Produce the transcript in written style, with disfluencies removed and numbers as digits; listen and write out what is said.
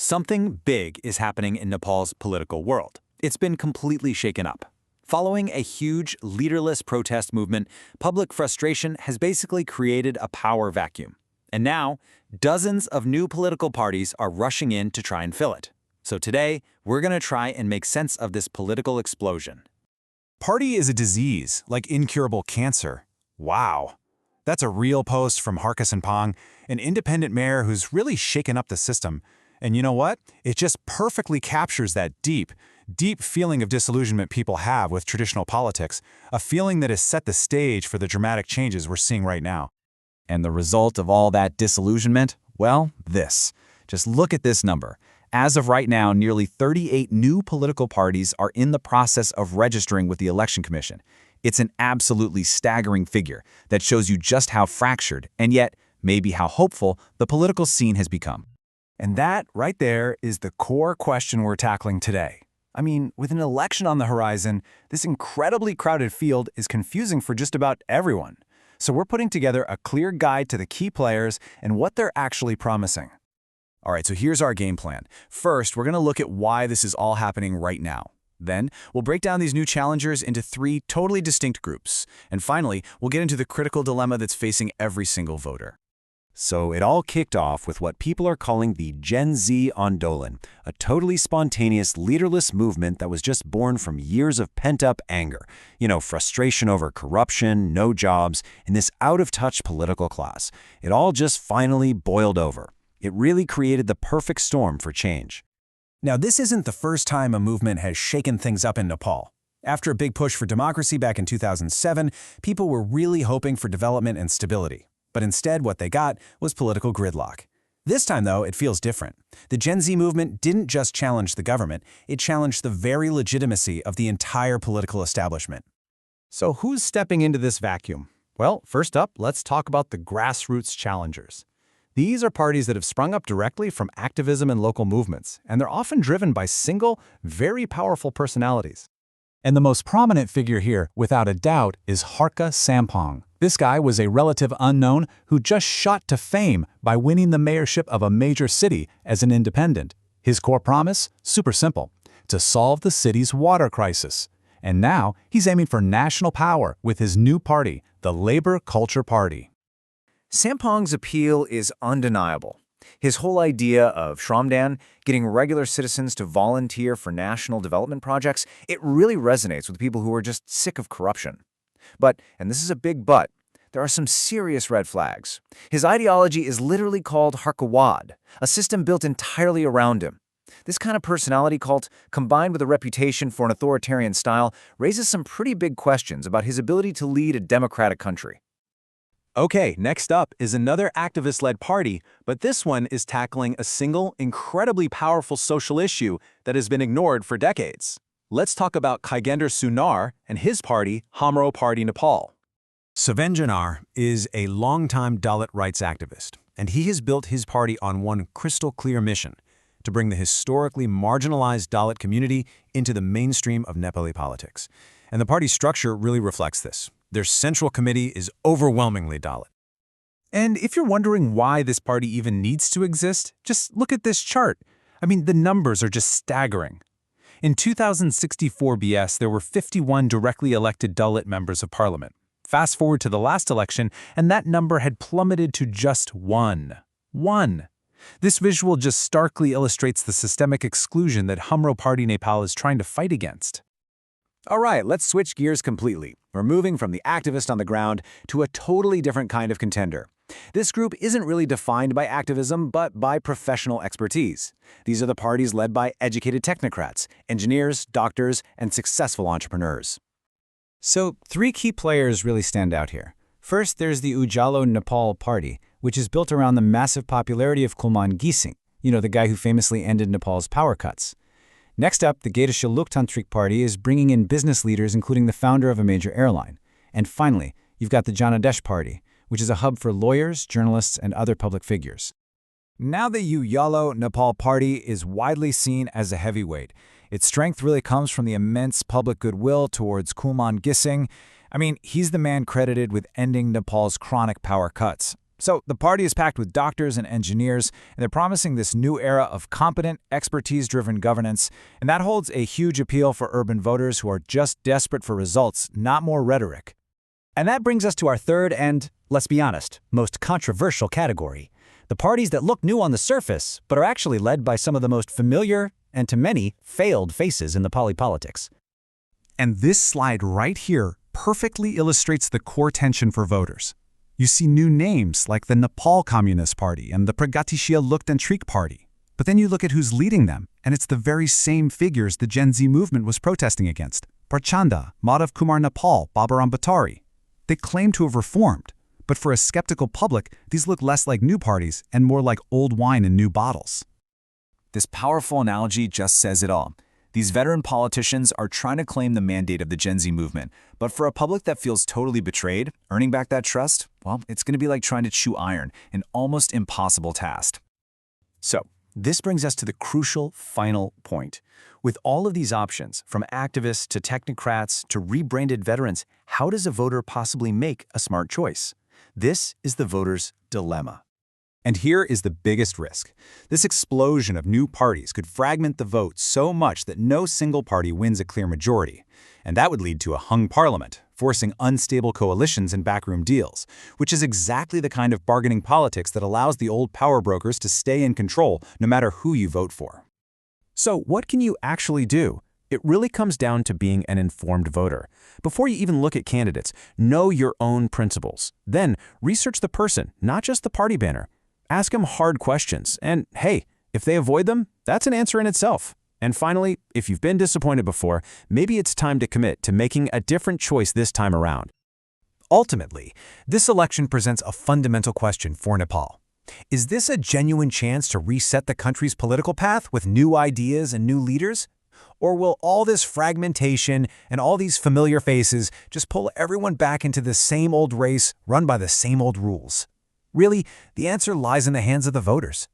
Something big is happening in Nepal's political world. It's been completely shaken up. Following a huge, leaderless protest movement, public frustration has basically created a power vacuum. And now, dozens of new political parties are rushing in to try and fill it. So today, we're going to try and make sense of this political explosion. Party is a disease, like incurable cancer. Wow. That's a real post from Harkas Pong, an independent mayor who's really shaken up the system. And you know what? It just perfectly captures that deep feeling of disillusionment people have with traditional politics, a feeling that has set the stage for the dramatic changes we're seeing right now. And the result of all that disillusionment? Well, this. Just look at this number. As of right now, nearly 38 new political parties are in the process of registering with the Election Commission. It's an absolutely staggering figure that shows you just how fractured, and yet maybe how hopeful, the political scene has become. And that, right there, is the core question we're tackling today. I mean, with an election on the horizon, this incredibly crowded field is confusing for just about everyone. So we're putting together a clear guide to the key players and what they're actually promising. All right, so here's our game plan. First, we're going to look at why this is all happening right now. Then, we'll break down these new challengers into 3 totally distinct groups. And finally, we'll get into the critical dilemma that's facing every single voter. So it all kicked off with what people are calling the Gen Z Andolan, a totally spontaneous, leaderless movement that was just born from years of pent-up anger. Frustration over corruption, no jobs, and this out-of-touch political class. It all just finally boiled over. It really created the perfect storm for change. Now, this isn't the first time a movement has shaken things up in Nepal. After a big push for democracy back in 2007, people were really hoping for development and stability. But instead, what they got was political gridlock. This time, though, it feels different. The Gen Z movement didn't just challenge the government, it challenged the very legitimacy of the entire political establishment. So who's stepping into this vacuum? Well, first up, let's talk about the grassroots challengers. These are parties that have sprung up directly from activism and local movements, and they're often driven by single, very powerful personalities. And the most prominent figure here, without a doubt, is Harkas Pong. This guy was a relative unknown who just shot to fame by winning the mayorship of a major city as an independent. His core promise? Super simple: to solve the city's water crisis. And now, he's aiming for national power with his new party, the Labor Culture Party. Sampong's appeal is undeniable. His whole idea of Shramdan, getting regular citizens to volunteer for national development projects, it really resonates with people who are just sick of corruption. But, and this is a big but, there are some serious red flags. His ideology is literally called Harkawad, a system built entirely around him. This kind of personality cult, combined with a reputation for an authoritarian style, raises some pretty big questions about his ability to lead a democratic country. Okay, next up is another activist-led party, but this one is tackling a single, incredibly powerful social issue that has been ignored for decades. Let's talk about Kaigendra Sunar and his party, Hamro Party Nepal. Suvenjanar is a longtime Dalit rights activist, and he has built his party on one crystal-clear mission: to bring the historically marginalized Dalit community into the mainstream of Nepali politics. And the party's structure really reflects this. Their central committee is overwhelmingly Dalit. And if you're wondering why this party even needs to exist, just look at this chart. I mean, the numbers are just staggering. In 2064 BS, there were 51 directly elected Dalit members of parliament. Fast forward to the last election, and that number had plummeted to just 1. 1. This visual just starkly illustrates the systemic exclusion that Hamro Party Nepal is trying to fight against. All right, let's switch gears completely. We're moving from the activist on the ground to a totally different kind of contender. This group isn't really defined by activism, but by professional expertise. These are the parties led by educated technocrats, engineers, doctors, and successful entrepreneurs. So 3 key players really stand out here. First, there's the Ujalo Nepal Party, which is built around the massive popularity of Kulman Gising, the guy who famously ended Nepal's power cuts. Next up, the Gaidasha Loktantrik Party is bringing in business leaders, including the founder of a major airline. And finally, you've got the Janadesh Party, which is a hub for lawyers, journalists, and other public figures. Now the Ujalo Nepal Party is widely seen as a heavyweight. Its strength really comes from the immense public goodwill towards Kulman Gising. I mean, he's the man credited with ending Nepal's chronic power cuts. So the party is packed with doctors and engineers, and they're promising this new era of competent, expertise-driven governance, and that holds a huge appeal for urban voters who are just desperate for results, not more rhetoric. And that brings us to our third and, let's be honest, most controversial category. The parties that look new on the surface, but are actually led by some of the most familiar, and to many, failed faces in the polypolitics. And this slide right here perfectly illustrates the core tension for voters. You see new names like the Nepal Communist Party and the Pragatishil Loktantrik Party. But then you look at who's leading them, and it's the very same figures the Gen Z movement was protesting against. Prachanda, Madhav Kumar Nepal, Babaram Bhattari. They claim to have reformed, but for a skeptical public, these look less like new parties and more like old wine in new bottles. This powerful analogy just says it all. These veteran politicians are trying to claim the mandate of the Gen Z movement, but for a public that feels totally betrayed, earning back that trust, well, it's going to be like trying to chew iron, an almost impossible task. So, this brings us to the crucial final point. With all of these options, from activists to technocrats to rebranded veterans, how does a voter possibly make a smart choice? This is the voter's dilemma. And here is the biggest risk. This explosion of new parties could fragment the vote so much that no single party wins a clear majority. And that would lead to a hung parliament, forcing unstable coalitions and backroom deals, which is exactly the kind of bargaining politics that allows the old power brokers to stay in control no matter who you vote for. So what can you actually do? It really comes down to being an informed voter. Before you even look at candidates, know your own principles. Then research the person, not just the party banner. Ask them hard questions, and hey, if they avoid them, that's an answer in itself. And finally, if you've been disappointed before, maybe it's time to commit to making a different choice this time around. Ultimately, this election presents a fundamental question for Nepal. Is this a genuine chance to reset the country's political path with new ideas and new leaders? Or will all this fragmentation and all these familiar faces just pull everyone back into the same old race run by the same old rules? Really, the answer lies in the hands of the voters.